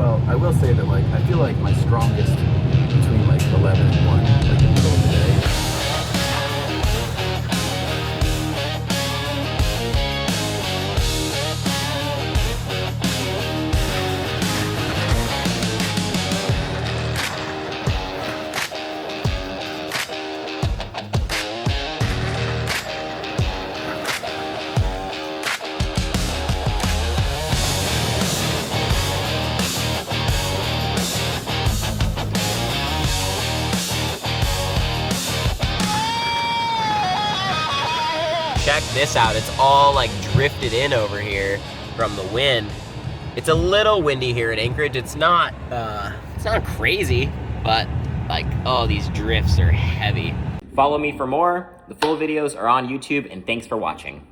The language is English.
Well, I will say that like I feel like my strongest between like 11 and 1, like the middle of the day. Check this out, it's all like drifted in over here from the wind. It's a little windy here in Anchorage. It's not crazy, but like, oh, these drifts are heavy. Follow me for more. The full videos are on YouTube, and thanks for watching.